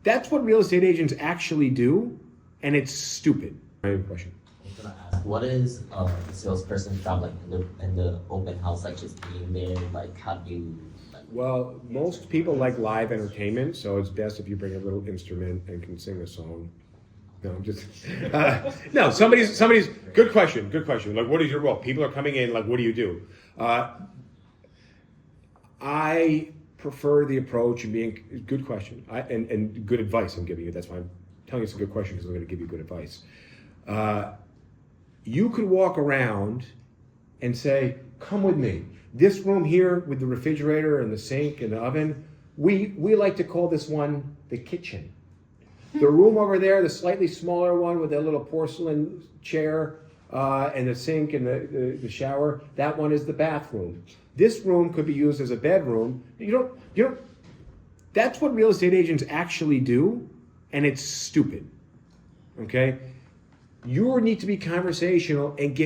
That's what real estate agents actually do, and it's stupid. I have a question. I was gonna ask, what is the salesperson's job like in the open house, like just being there, like how do you like Well, most people like live entertainment, so it's best if you bring a little instrument and can sing a song. No, I'm just no. Somebody's good question. Good question. Like, what is your role? People are coming in. Like, what do you do? I prefer the approach of being good question and good advice. I'm giving you. That's why I'm telling you it's a good question because I'm going to give you good advice. You could walk around and say, "Come with me. This room here with the refrigerator and the sink and the oven. We like to call this one the kitchen." The room over there, the slightly smaller one with that little porcelain chair and the sink and the shower, that one is the bathroom. This room could be used as a bedroom. You don't. That's what real estate agents actually do, and it's stupid. Okay, you need to be conversational and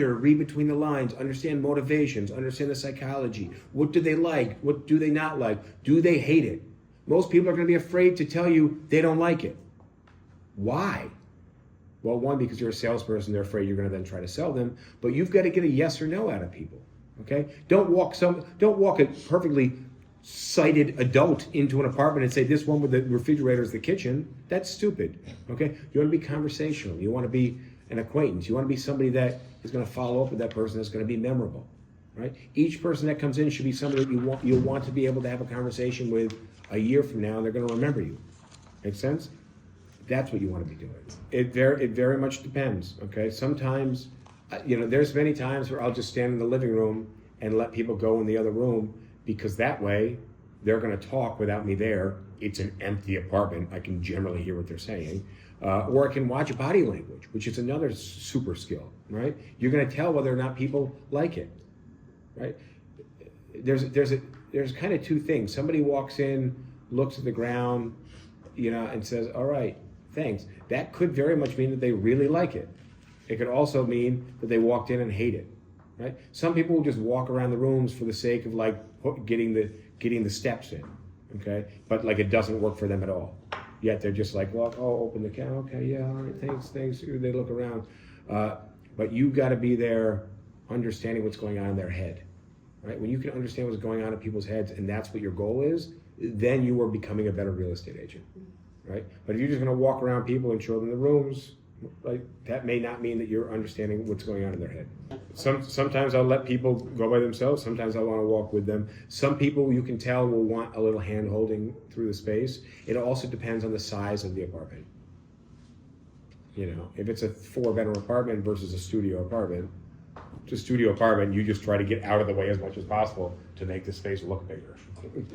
read between the lines, understand motivations, understand the psychology. What do they like? What do they not like? Do they hate it? Most people are going to be afraid to tell you they don't like it. Why? Well, one, because you're a salesperson, they're afraid you're going to then try to sell them. But you've got to get a yes or no out of people. Okay? Don't walk a perfectly sighted adult into an apartment and say this one with the refrigerator is the kitchen. That's stupid. Okay? You want to be conversational. You want to be an acquaintance. You want to be somebody that is going to follow up with that person that's going to be memorable. Right? Each person that comes in should be somebody that you'll want to be able to have a conversation with a year from now, and they're going to remember you. Make sense? That's what you want to be doing. It very much depends. Okay. Sometimes, there's many times where I'll just stand in the living room and let people go in the other room because that way they're going to talk without me there. It's an empty apartment. I can generally hear what they're saying, or I can watch body language, which is another super skill. Right? You're going to tell whether or not people like it. Right? There's kind of two things. Somebody walks in, looks at the ground, and says, "All right, thanks." That could very much mean that they really like it. It could also mean that they walked in and hate it, right? Some people will just walk around the rooms for the sake of getting the steps in, okay? But it doesn't work for them at all. Yet they're just like, "Well, open the can, okay, yeah, all right, thanks." They look around, but you got to be there, understanding what's going on in their head. Right? When you can understand what's going on in people's heads and that's what your goal is, then you are becoming a better real estate agent. Right? But if you're just going to walk around people and show them the rooms, that may not mean that you're understanding what's going on in their head. Sometimes I'll let people go by themselves. Sometimes I want to walk with them. Some people you can tell will want a little hand holding through the space. It also depends on the size of the apartment. If it's a 4-bedroom apartment versus a studio apartment, you just try to get out of the way as much as possible to make the space look bigger.